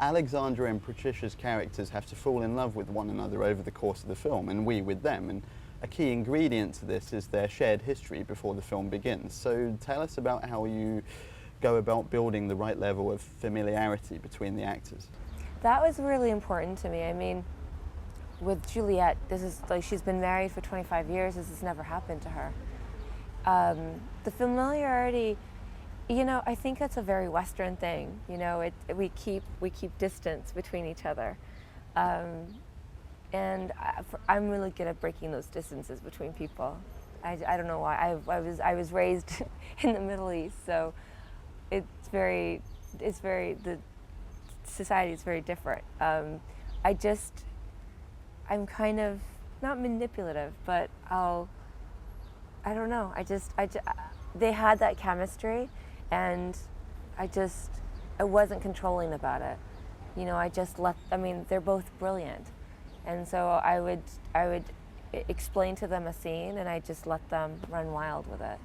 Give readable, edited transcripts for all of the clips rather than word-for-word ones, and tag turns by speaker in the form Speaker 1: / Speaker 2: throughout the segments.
Speaker 1: Alexandra and Patricia's characters have to fall in love with one another over the course of the film, and we with them. And a key ingredient to this is their shared history before the film begins. So tell us about how you go about building the right level of familiarity between the actors.
Speaker 2: That was really important to me. I mean, with Juliette, this is like, she's been married for 25 years. This has never happened to her. The familiarity, you know, I think that's a very Western thing. You know, we keep distance between each other, and I'm really good at breaking those distances between people. I don't know why. I was raised in the Middle East, so the society is very different. I'm kind of not manipulative, but I don't know. They had that chemistry, and I wasn't controlling about it. You know, I mean, they're both brilliant, and so I would explain to them a scene, and I just let them run wild with it.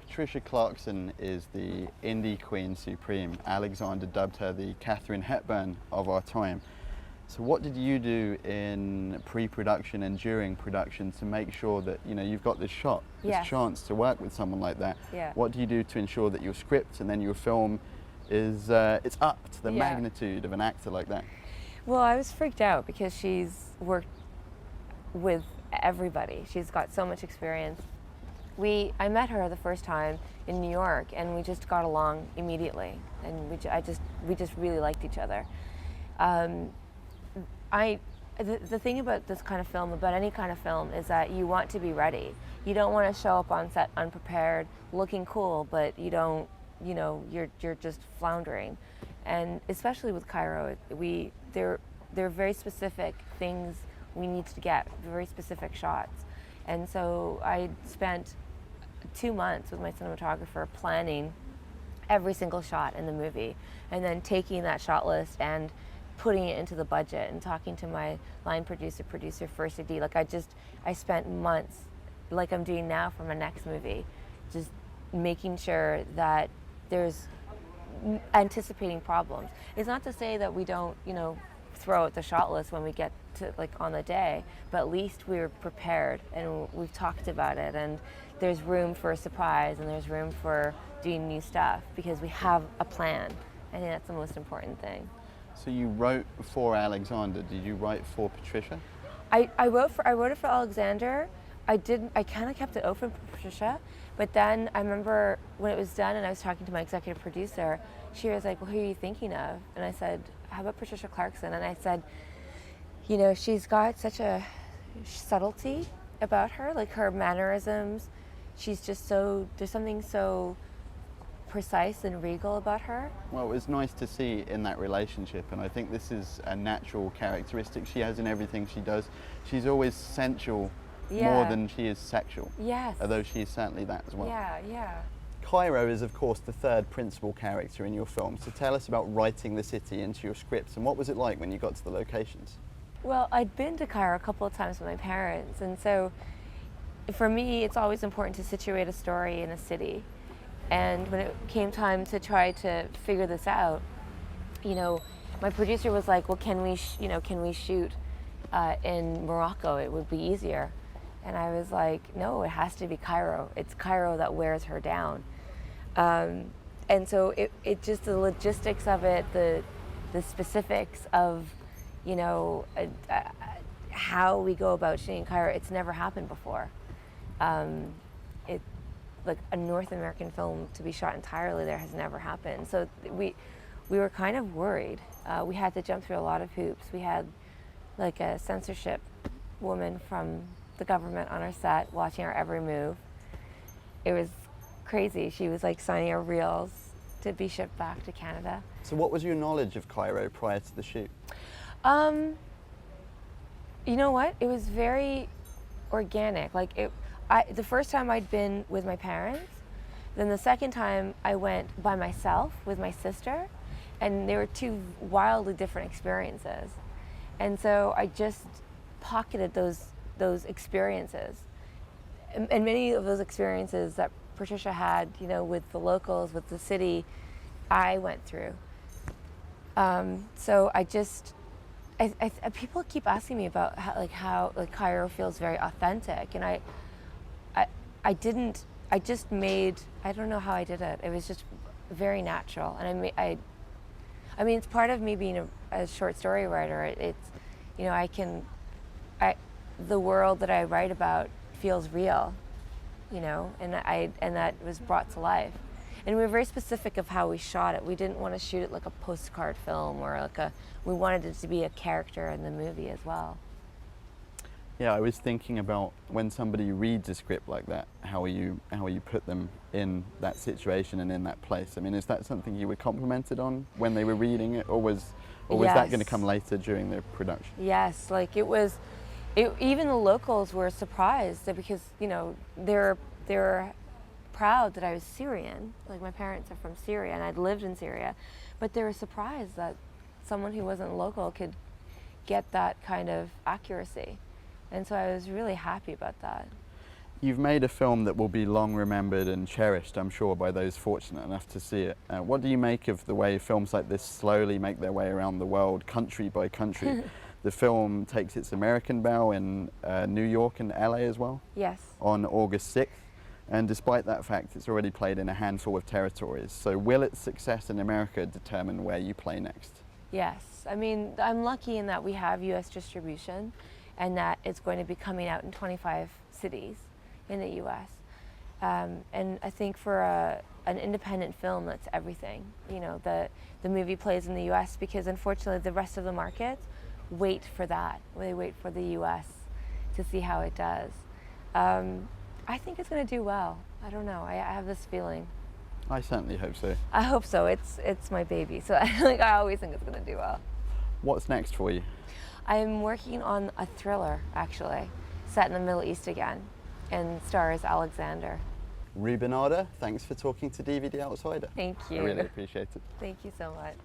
Speaker 1: Patricia Clarkson is the indie queen supreme. Alexander dubbed her the Katharine Hepburn of our time. So what did you do in pre-production and during production to make sure that, you know, you've got this shot, this chance to work with someone like that?
Speaker 2: Yeah.
Speaker 1: What do you do to ensure that your script and then your film is it's up to the magnitude of an actor like that?
Speaker 2: Well, I was freaked out because she's worked with everybody. She's got so much experience. I met her the first time in New York, and we just got along immediately, and we just really liked each other. The thing about this kind of film, about any kind of film, is that you want to be ready. You don't want to show up on set unprepared, looking cool, but you don't, you know, you're just floundering. And especially with Cairo, there are very specific things we need to get, very specific shots. And so I spent 2 months with my cinematographer planning every single shot in the movie, and then taking that shot list and putting it into the budget, and talking to my line producer, first AD. Like I spent months, like I'm doing now for my next movie, just making sure that there's anticipating problems. It's not to say that we don't, you know, throw out the shot list when we get to, like, on the day, but at least we're prepared and we've talked about it, and there's room for a surprise, and there's room for doing new stuff because we have a plan. I think that's the most important thing.
Speaker 1: So you wrote for Alexander. Did you write for Patricia?
Speaker 2: I wrote it for Alexander. I kind of kept it open for Patricia, but then I remember when it was done and I was talking to my executive producer, she was like, well, who are you thinking of? And I said, how about Patricia Clarkson? And I said, you know, she's got such a subtlety about her, like her mannerisms. She's just there's something so precise and regal about her.
Speaker 1: Well, it was nice to see in that relationship, and I think this is a natural characteristic she has in everything she does. She's always sensual more than she is sexual.
Speaker 2: Yes.
Speaker 1: Although she is certainly that as well.
Speaker 2: Yeah, yeah.
Speaker 1: Cairo is, of course, the third principal character in your film. So tell us about writing the city into your scripts, and what was it like when you got to the locations?
Speaker 2: Well, I'd been to Cairo a couple of times with my parents, and so for me, it's always important to situate a story in a city. And when it came time to try to figure this out, you know, my producer was like, well, can we shoot in Morocco? It would be easier. And I was like, no, it has to be Cairo. It's Cairo that wears her down. And so it just, the logistics of it, the specifics of, you know, how we go about shooting Cairo, it's never happened before. Like a North American film to be shot entirely there has never happened. So we were kind of worried. We had to jump through a lot of hoops. We had like a censorship woman from the government on our set watching our every move. It was crazy. She was like signing our reels to be shipped back to Canada.
Speaker 1: So what was your knowledge of Cairo prior to the shoot?
Speaker 2: You know what? It was very organic. Like the first time I'd been with my parents, then the second time I went by myself with my sister, and they were two wildly different experiences. And so I just pocketed those experiences. And many of those experiences that Patricia had, you know, with the locals, with the city, I went through. So people keep asking me about how Cairo feels very authentic, and I didn't. I just made. I don't know how I did it. It was just very natural, and I mean, it's part of me being a short story writer. It's, you know, the world that I write about feels real, you know, and that was brought to life. And we were very specific of how we shot it. We didn't want to shoot it like a postcard film or we wanted it to be a character in the movie as well.
Speaker 1: Yeah, I was thinking about when somebody reads a script like that, how you put them in that situation and in that place. I mean, is that something you were complimented on when they were reading it, or was
Speaker 2: Yes.
Speaker 1: that going to come later during the production?
Speaker 2: Yes, like even the locals were surprised because, you know, they're proud that I was Syrian. Like, my parents are from Syria and I'd lived in Syria, but they were surprised that someone who wasn't local could get that kind of accuracy. And so I was really happy about that.
Speaker 1: You've made a film that will be long remembered and cherished, I'm sure, by those fortunate enough to see it. What do you make of the way films like this slowly make their way around the world, country by country? The film takes its American bow in New York and LA as well?
Speaker 2: Yes.
Speaker 1: On August 6th. And despite that fact, it's already played in a handful of territories. So will its success in America determine where you play next?
Speaker 2: Yes. I mean, I'm lucky in that we have US distribution and that it's going to be coming out in 25 cities in the US. And I think for an independent film, that's everything. You know, the movie plays in the US because unfortunately the rest of the markets wait for that. They wait for the US to see how it does. I think it's going to do well. I don't know. I have this feeling.
Speaker 1: I certainly hope so.
Speaker 2: I hope so. It's my baby, so I always think it's going to do well.
Speaker 1: What's next for you?
Speaker 2: I'm working on a thriller, actually, set in the Middle East again, and stars Alexander.
Speaker 1: Ruba Nadda, thanks for talking to DVD Outsider.
Speaker 2: Thank you.
Speaker 1: I really appreciate it.
Speaker 2: Thank you so much.